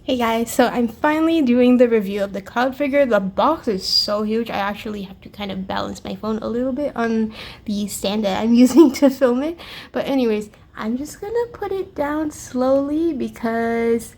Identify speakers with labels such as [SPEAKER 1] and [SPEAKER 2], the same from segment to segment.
[SPEAKER 1] Hey guys, so I'm finally doing the review of the cloud figure. The box is so huge, I actually have to kind of balance my phone a little bit on the stand that I'm using to film it. But anyways, I'm just gonna put it down slowly because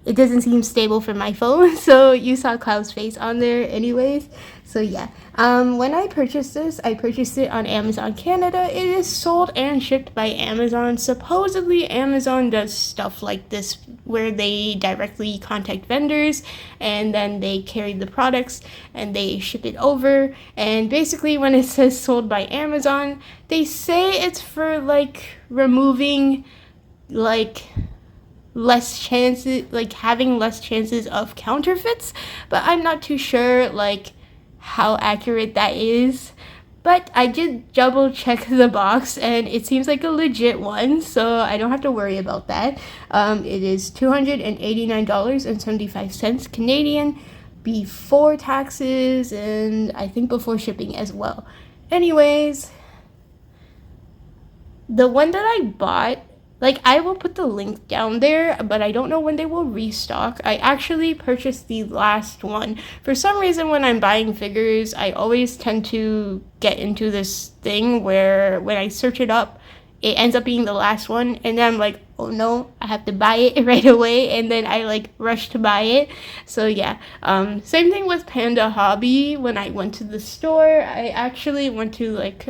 [SPEAKER 1] it doesn't seem stable for my phone. So you saw Cloud's face on there anyways. So yeah, when I purchased this, I purchased it on Amazon Canada. It is sold and shipped by Amazon. Supposedly Amazon does stuff like this where they directly contact vendors and then they carry the products and they ship it over. And basically when it says sold by Amazon, they say it's for like removing like less chances, like having less chances of counterfeits, but I'm not too sure like how accurate that is. But I did double check the box and it seems like a legit one, so I don't have to worry about that. It is $289.75 Canadian before taxes and I think before shipping as well. Anyways, the one that I bought, like, I will put the link down there, but I don't know when they will restock. I actually purchased the last one. For some reason, when I'm buying figures, I always tend to get into this thing where when I search it up, it ends up being the last one, and then I'm like, oh no, I have to buy it right away, and then I like rush to buy it. So yeah, same thing with Panda Hobby. When I went to the store, I actually went to like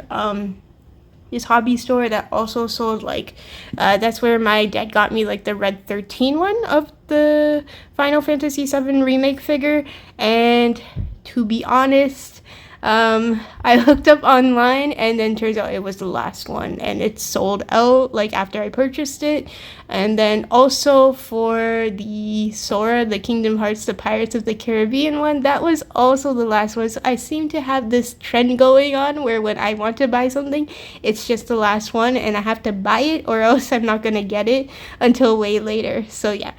[SPEAKER 1] this hobby store that also sold like that's where my dad got me like the red 13 one of the Final Fantasy 7 remake figure. And to be honest, I looked up online and then turns out it was the last one and it sold out like after I purchased it. And then also for the Sora, the Kingdom Hearts, the Pirates of the Caribbean one, that was also the last one. So I seem to have this trend going on where when I want to buy something, it's just the last one and I have to buy it or else I'm not gonna get it until way later. So yeah.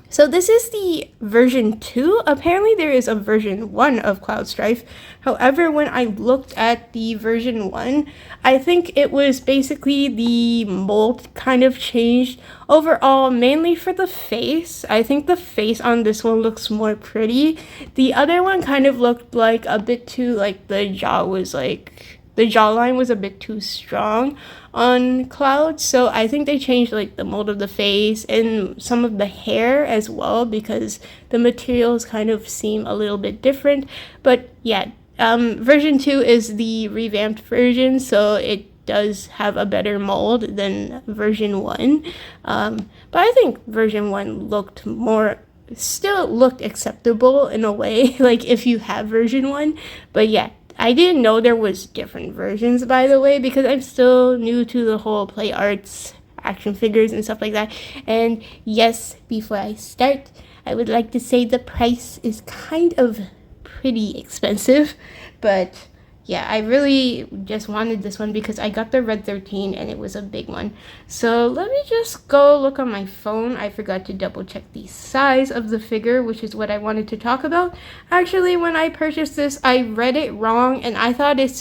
[SPEAKER 1] So this is the version 2. Apparently there is a version 1 of Cloud Strife. However, when I looked at the version 1, I think it was basically the mold kind of changed overall, mainly for the face. I think the face on this one looks more pretty. The other one kind of looked like a bit too, like the jawline was a bit too strong on Cloud, so I think they changed like the mold of the face and some of the hair as well because the materials kind of seem a little bit different. But yeah, version 2 is the revamped version, so it does have a better mold than version 1. But I think version 1 still looked acceptable in a way, like if you have version 1. But yeah, I didn't know there was different versions, by the way, because I'm still new to the whole play arts action figures and stuff like that. And yes, before I start, I would like to say the price is kind of pretty expensive, but yeah, I really just wanted this one because I got the red 13 and it was a big one. So let me just go look on my phone. I forgot to double check the size of the figure, which is what I wanted to talk about. Actually, when I purchased this, I read it wrong and I thought it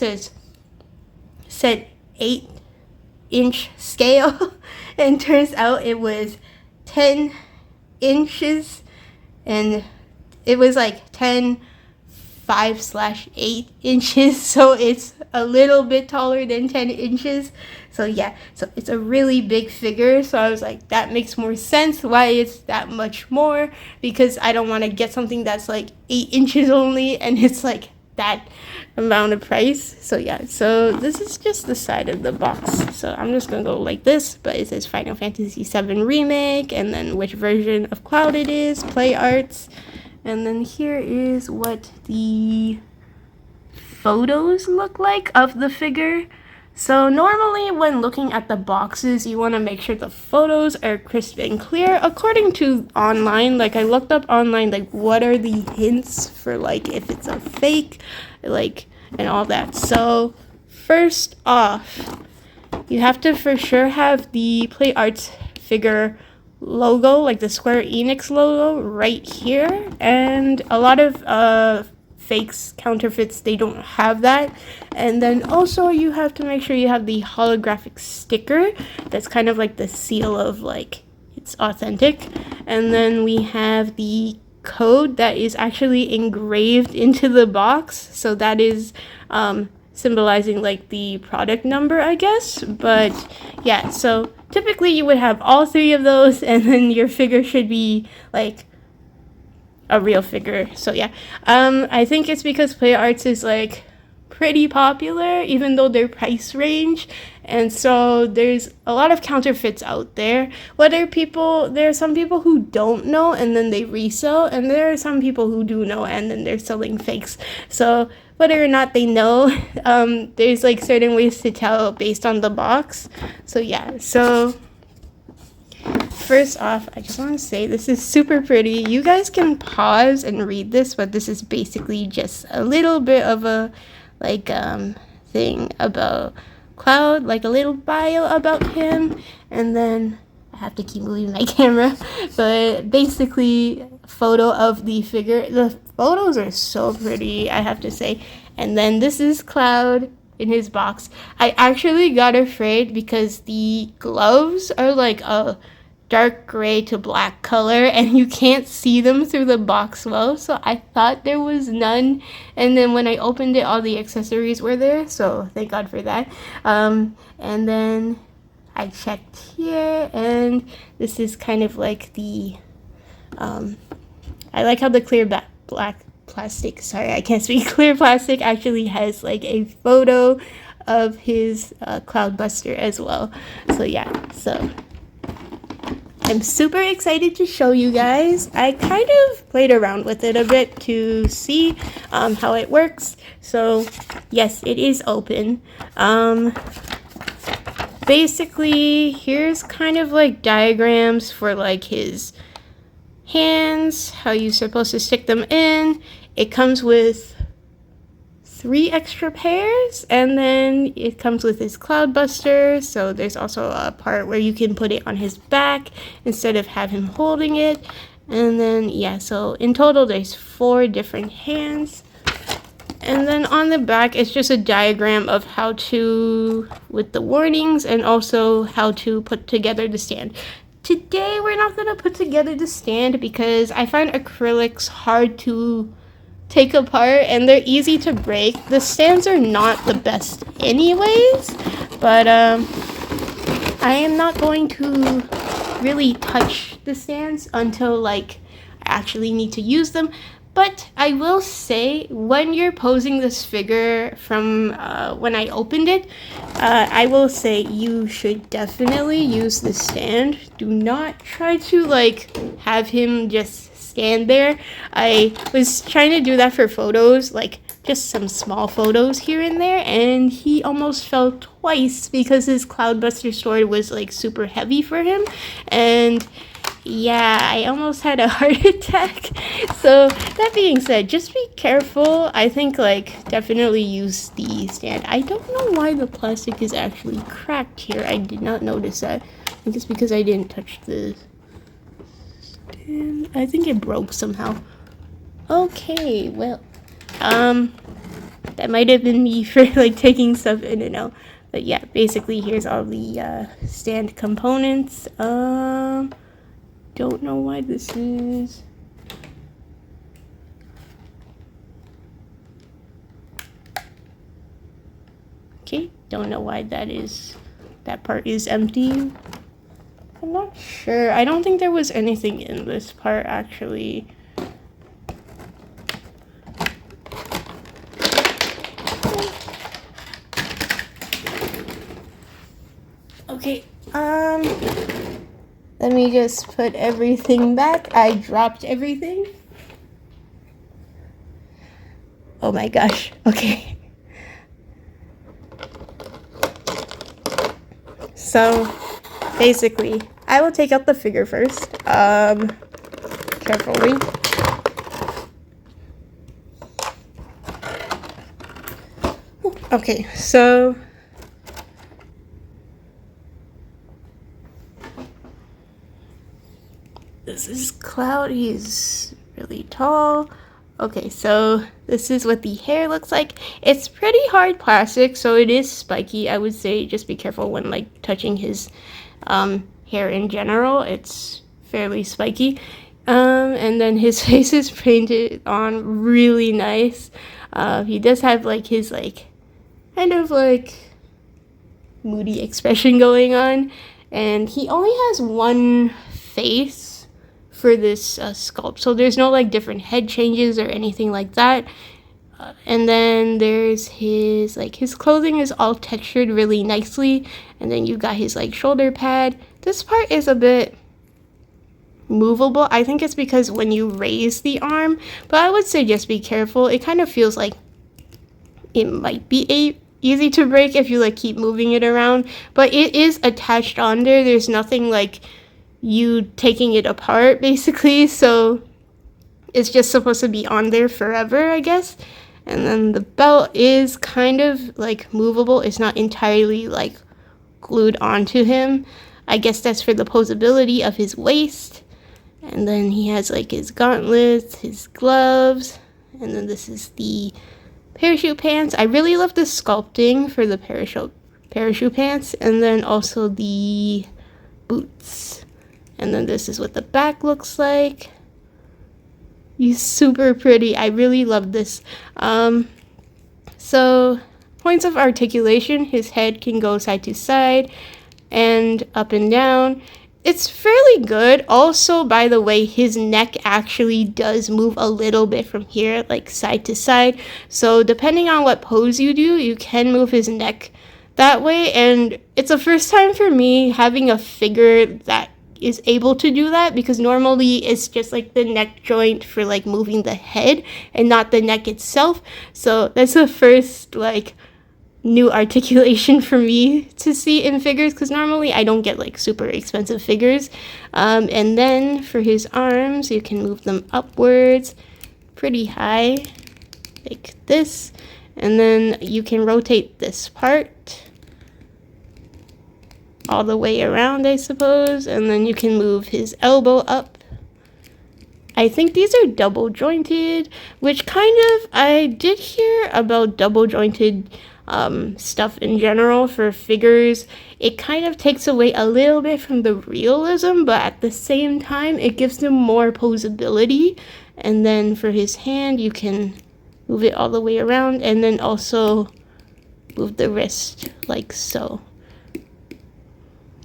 [SPEAKER 1] said 8-inch scale and turns out it was 10 inches and it was like 5/8 inches, so it's a little bit taller than 10 inches. So yeah, so it's a really big figure, so I was like, that makes more sense why it's that much more, because I don't want to get something that's like 8 inches only and it's like that amount of price. So yeah, so this is just the side of the box, so I'm just gonna go like this, but it says Final Fantasy 7 Remake and then which version of Cloud it is, Play Arts. And then here is what the photos look like of the figure. So normally when looking at the boxes, you want to make sure the photos are crisp and clear. According to online, like I looked up online, like what are the hints for like if it's a fake, like, and all that. So first off, you have to for sure have the Play Arts figure logo, like the Square Enix logo right here, and a lot of fakes, counterfeits, they don't have that. And then also you have to make sure you have the holographic sticker that's kind of like the seal of like it's authentic. And then we have the code that is actually engraved into the box. So that is symbolizing like the product number, I guess. But yeah, so typically you would have all three of those, and then your figure should be like a real figure. So yeah, I think it's because Play Arts is like pretty popular, even though their price range, and so there's a lot of counterfeits out there. There are some people who don't know and then they resell, and there are some people who do know and then they're selling fakes. So whether or not they know, there's like certain ways to tell based on the box. So yeah, so first off, I just want to say this is super pretty. You guys can pause and read this, but this is basically just a little bit of a like thing about Cloud, like a little bio about him, and then I have to keep moving my camera, but basically photo of the figure. The photos are so pretty, I have to say. And then this is Cloud in his box. I actually got afraid because the gloves are like a dark gray to black color and you can't see them through the box well, so I thought there was none, and then when I opened it all the accessories were there, so thank God for that. And then I checked here, and this is kind of like the I like how the clear black plastic, sorry I can't speak, clear plastic actually has like a photo of his Cloudbuster as well. So yeah, so I'm super excited to show you guys. I kind of played around with it a bit to see how it works. So yes, it is open. Basically, here's kind of like diagrams for like his hands, how you're supposed to stick them in. It comes with 3 extra pairs, and then it comes with his Cloudbuster, so there's also a part where you can put it on his back instead of have him holding it. And then yeah, so in total there's 4 different hands, and then on the back it's just a diagram of how to, with the warnings, and also how to put together the stand. Today we're not gonna put together the stand because I find acrylics hard to take apart and they're easy to break. The stands are not the best anyways, but I am not going to really touch the stands until like I actually need to use them. But I will say, when you're posing this figure from when I opened it, I will say you should definitely use the stand. Do not try to like have him just stand there. I was trying to do that for photos, like just some small photos here and there, and he almost fell twice because his Cloudbuster sword was like super heavy for him, and yeah, I almost had a heart attack. So that being said, just be careful. I think like definitely use the stand. I don't know why the plastic is actually cracked here. I did not notice that. I think it's because I didn't touch the stand. I think it broke somehow. Okay, well, that might have been me for like taking stuff in and out. But yeah, basically here's all the stand components. Don't know why this is. Okay, don't know why that is. That part is empty. I'm not sure. I don't think there was anything in this part actually. Okay, let me just put everything back. I dropped everything. Oh my gosh, okay. So, basically, I will take out the figure first, carefully. Okay, so this is Cloud. He's really tall. Okay, so this is what the hair looks like. It's pretty hard plastic, so it is spiky. I would say just be careful when like touching his hair in general. It's fairly spiky. And then his face is painted on really nice. He does have like his like kind of like moody expression going on, and he only has one face for this sculpt, so there's no like different head changes or anything like that. And then there's his clothing is all textured really nicely, and then you got his like shoulder pad. This part is a bit movable. I think it's because when you raise the arm, but I would say just be careful. It kind of feels like it might be easy to break if you like keep moving it around, but it is attached on there. There's nothing like you taking it apart basically, so it's just supposed to be on there forever, I guess. And then the belt is kind of like movable. It's not entirely like glued onto him. I guess that's for the posability of his waist. And then he has like his gauntlets, his gloves, and then this is the parachute pants. I really love the sculpting for the parachute pants, and then also the boots. And then this is what the back looks like. He's super pretty. I really love this. So points of articulation, his head can go side to side and up and down. It's fairly good. Also, by the way, his neck actually does move a little bit from here, like side to side. So depending on what pose you do, you can move his neck that way. And it's the first time for me having a figure that is able to do that, because normally it's just like the neck joint for like moving the head and not the neck itself. So that's the first like new articulation for me to see in figures, because normally I don't get like super expensive figures. And then for his arms, you can move them upwards pretty high like this, and then you can rotate this part all the way around, I suppose, and then you can move his elbow up. I think these are double jointed, which kind of, I did hear about double jointed stuff in general for figures. It kind of takes away a little bit from the realism, but at the same time it gives them more posability. And then for his hand, you can move it all the way around, and then also move the wrist like so.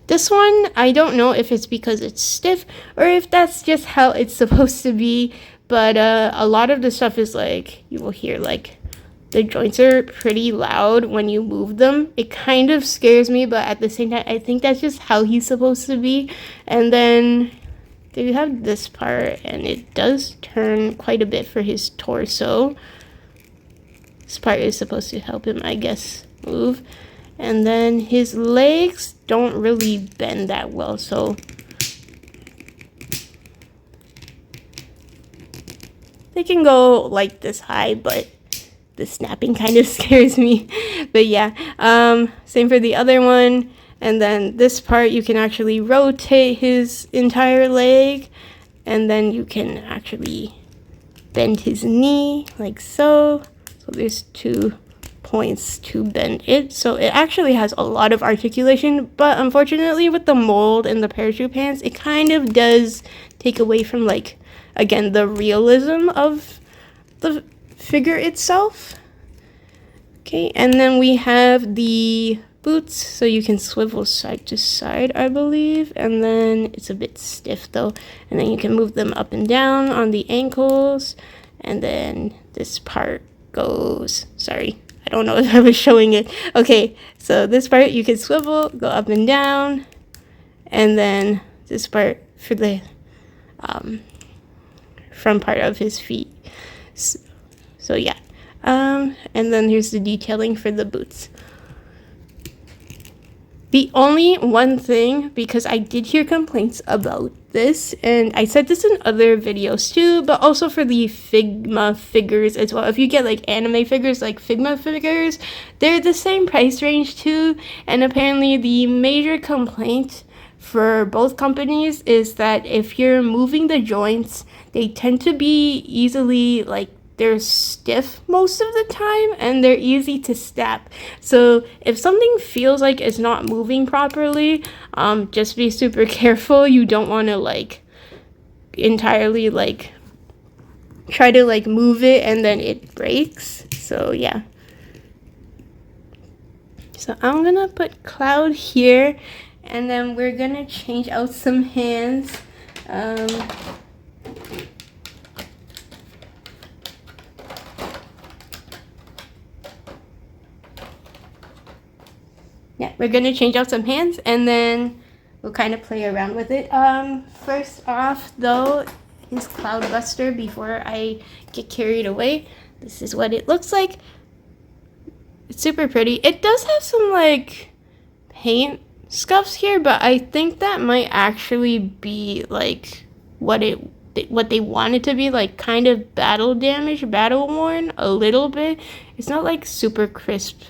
[SPEAKER 1] This one, I don't know if it's because it's stiff or if that's just how it's supposed to be, but a lot of the stuff is like, you will hear like the joints are pretty loud when you move them. It kind of scares me, but at the same time, I think that's just how he's supposed to be. And then there you have this part, and it does turn quite a bit for his torso. This part is supposed to help him, I guess, move. And then his legs don't really bend that well, so they can go like this high, but the snapping kind of scares me. But yeah, same for the other one. And then this part, you can actually rotate his entire leg, and then you can actually bend his knee like so. So there's 2 points to bend it, so it actually has a lot of articulation, but unfortunately with the mold and the parachute pants, it kind of does take away from, like, again, the realism of the figure itself. Okay, and then we have the boots, so you can swivel side to side, I believe, and then it's a bit stiff though, and then you can move them up and down on the ankles, and then this part goes, sorry, I don't know if I was showing it. Okay, so this part you can swivel, go up and down, and then this part for the front part of his feet. So yeah, and then here's the detailing for the boots. The only one thing, because I did hear complaints about this, and I said this in other videos too, but also for the Figma figures as well. If you get like anime figures, like Figma figures, they're the same price range too. And apparently the major complaint for both companies is that if you're moving the joints, they tend to be easily like, they're stiff most of the time, and they're easy to snap. So if something feels like it's not moving properly, just be super careful. You don't want to like entirely like try to like move it and then it breaks. So yeah. So I'm gonna put Cloud here, and then we're gonna change out some hands. Yeah, we're gonna change out some hands, and then we'll kind of play around with it. First off though, is Cloudbuster. Before I get carried away, this is what it looks like. It's super pretty. It does have some like paint scuffs here, but I think that might actually be like what they want it to be, like kind of battle damage, battle worn a little bit. It's not like super crisp.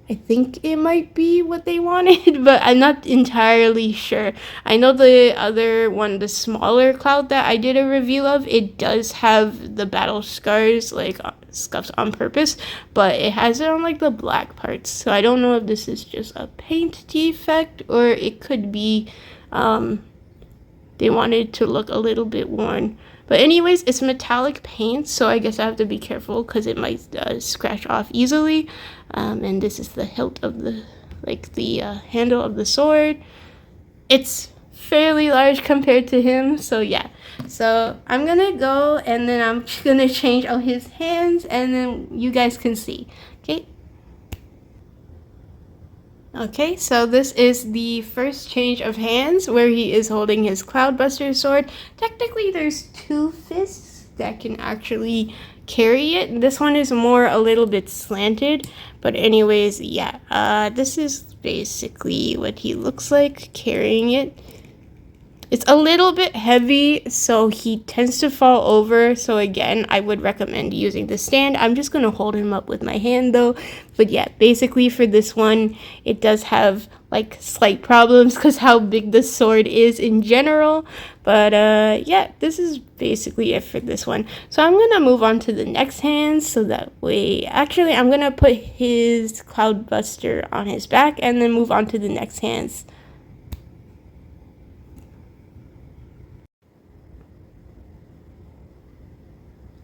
[SPEAKER 1] I think it might be what they wanted, but I'm not entirely sure. I know the other one, the smaller Cloud that I did a review of, it does have the battle scars, like scuffs on purpose, but it has it on like the black parts. So I don't know if this is just a paint defect or it could be they wanted to look a little bit worn. But anyways, it's metallic paint, so I guess I have to be careful because it might scratch off easily. And this is the hilt of the, like the handle of the sword. It's fairly large compared to him, so yeah. So I'm gonna go, and then I'm gonna change out his hands, and then you guys can see, okay? Okay, so this is the first change of hands where he is holding his Cloudbuster sword. Technically, there's two fists that can actually carry it. This one is more a little bit slanted, but anyways, yeah, this is basically what he looks like carrying it. It's a little bit heavy, so he tends to fall over. So again, I would recommend using the stand. I'm just going to hold him up with my hand though. But yeah, basically for this one, it does have like slight problems because how big the sword is in general. But yeah, this is basically it for this one. So I'm going to move on to the next hand so that way, actually I'm going to put his Cloudbuster on his back and then move on to the next hands.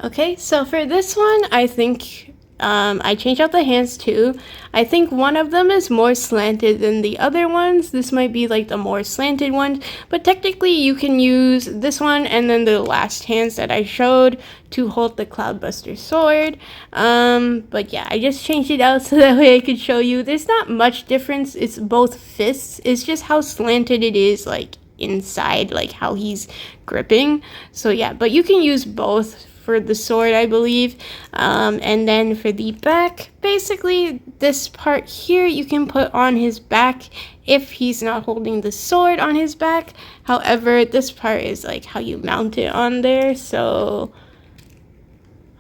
[SPEAKER 1] Okay, so for this one, I think I changed out the hands too. I think one of them is more slanted than the other ones. This might be like the more slanted one, but technically you can use this one and then the last hands that I showed to hold the Cloudbuster sword. But yeah, I just changed it out so that way I could show you. There's not much difference. It's both fists. It's just how slanted it is, like inside, like how he's gripping. So yeah, but you can use both for the sword, I believe. And then for the back, basically this part here you can put on his back if he's not holding the sword on his back. However, this part is like how you mount it on there. So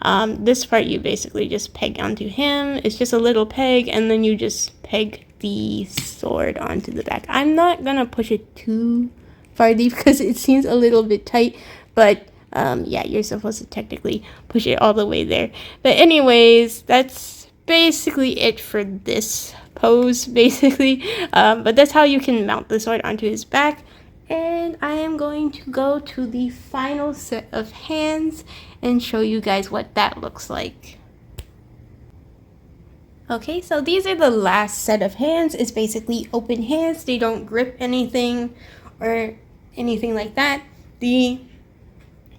[SPEAKER 1] this part you basically just peg onto him. It's just a little peg, and then you just peg the sword onto the back. I'm not gonna push it too far deep because it seems a little bit tight, but yeah, you're supposed to technically push it all the way there. But anyways, that's basically it for this pose, basically. But that's how you can mount the sword onto his back. And I am going to go to the final set of hands and show you guys what that looks like. Okay, so these are the last set of hands. It's basically open hands. They don't grip anything or anything like that. The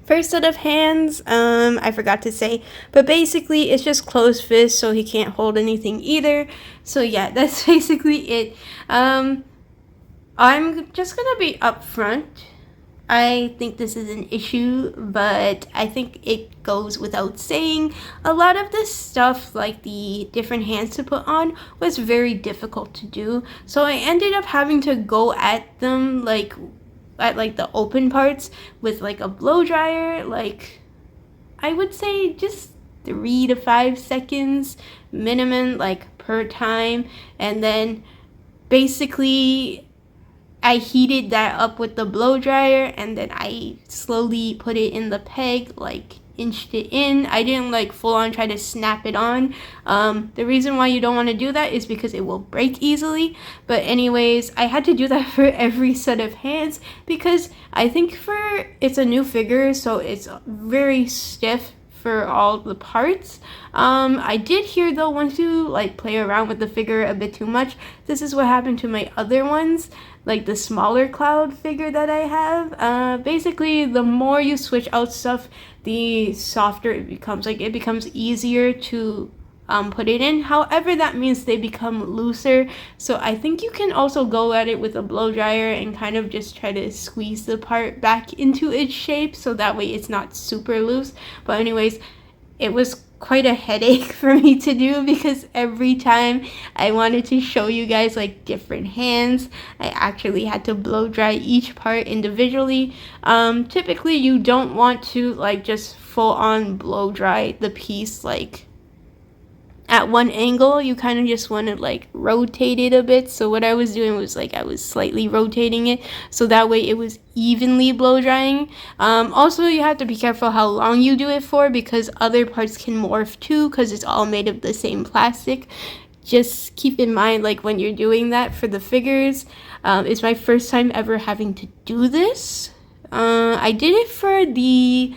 [SPEAKER 1] first set of hands, I forgot to say, but basically it's just closed fist, so he can't hold anything either. So yeah, that's basically it. I'm just gonna be upfront. I think this is an issue, but I think it goes without saying. A lot of this stuff, like the different hands to put on, was very difficult to do. So I ended up having to go at them like at like the open parts with like a blow dryer, like I would say just 3 to 5 seconds minimum, like per time. And then basically I heated that up with the blow dryer, and then I slowly put it in the peg like inched it in. I didn't like full on try to snap it on. The reason why you don't want to do that is because it will break easily. But anyways, I had to do that for every set of hands because I think it's a new figure, so it's very stiff for all the parts. I did hear though, once you like play around with the figure a bit too much, this is what happened to my other ones, like the smaller Cloud figure that I have. Basically, the more you switch out stuff, the softer it becomes. Like, it becomes easier to put it in. However, that means they become looser. So I think you can also go at it with a blow dryer and kind of just try to squeeze the part back into its shape, so that way it's not super loose. But anyways, it was quite a headache for me to do because every time I wanted to show you guys like different hands, I actually had to blow dry each part individually. Typically you don't want to like just full on blow dry the piece like at one angle. You kind of just want to like rotate it a bit. So what I was doing was like I was slightly rotating it so that way it was evenly blow drying. Also, you have to be careful how long you do it for because other parts can morph too because it's all made of the same plastic. Just keep in mind, like when you're doing that for the figures. It's my first time ever having to do this. I did it for the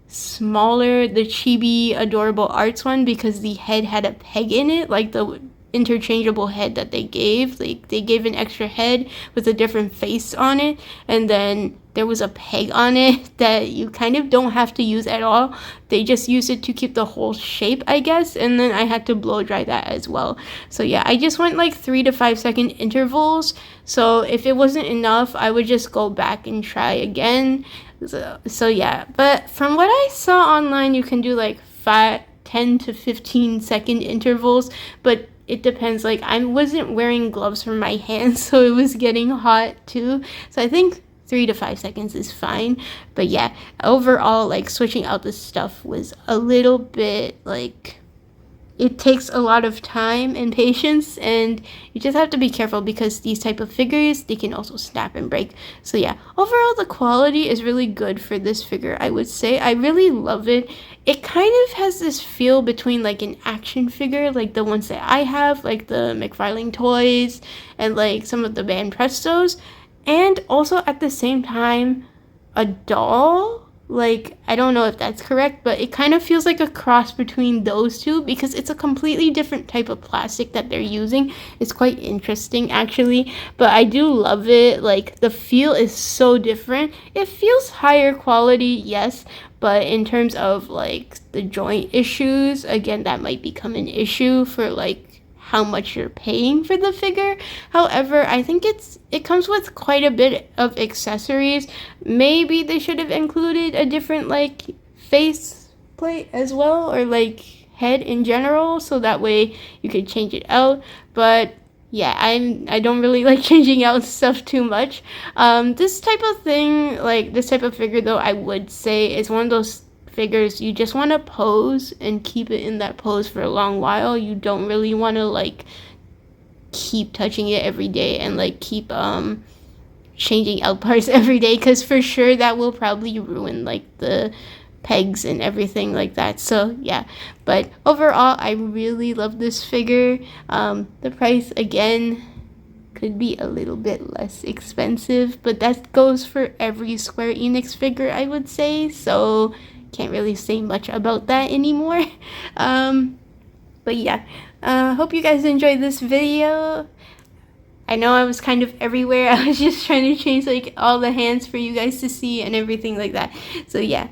[SPEAKER 1] chibi adorable arts one because the head had a peg in it, like the interchangeable head that they gave. Like, they gave an extra head with a different face on it, and then there was a peg on it that you kind of don't have to use at all. They just use it to keep the whole shape, I guess, and then I had to blow dry that as well. So yeah, I just went like 3 to 5 second intervals. So if it wasn't enough, I would just go back and try again. So yeah, but from what I saw online, you can do like 10 to 15 second intervals, but it depends. Like, I wasn't wearing gloves for my hands, so it was getting hot too. So I think 3 to 5 seconds is fine. But yeah, overall, like, switching out the stuff was a little bit like, it takes a lot of time and patience, and you just have to be careful because these type of figures, they can also snap and break. So yeah, overall the quality is really good for this figure, I would say. I really love it. It kind of has this feel between like an action figure, like the ones that I have, like the McFarlane toys and like some of the Band Prestos, and also at the same time a doll. Like, I don't know if that's correct, but it kind of feels like a cross between those two because it's a completely different type of plastic that they're using. It's quite interesting, actually, but I do love it. Like, the feel is so different. It feels higher quality, yes, but in terms of like the joint issues, again, that might become an issue for like how much you're paying for the figure. However, I think it comes with quite a bit of accessories. Maybe they should have included a different like face plate as well, or like head in general, so that way you could change it out. But yeah, I don't really like changing out stuff too much. This type of thing, like this type of figure though, I would say is one of those figures you just want to pose and keep it in that pose for a long while. You don't really want to like keep touching it every day and like keep changing out parts every day, because for sure that will probably ruin like the pegs and everything like that. So yeah, but overall I really love this figure. The price again could be a little bit less expensive, but that goes for every Square Enix figure, I would say, so can't really say much about that anymore. But yeah, hope you guys enjoyed this video. I know I was kind of everywhere. I was just trying to change like all the hands for you guys to see and everything like that. So yeah,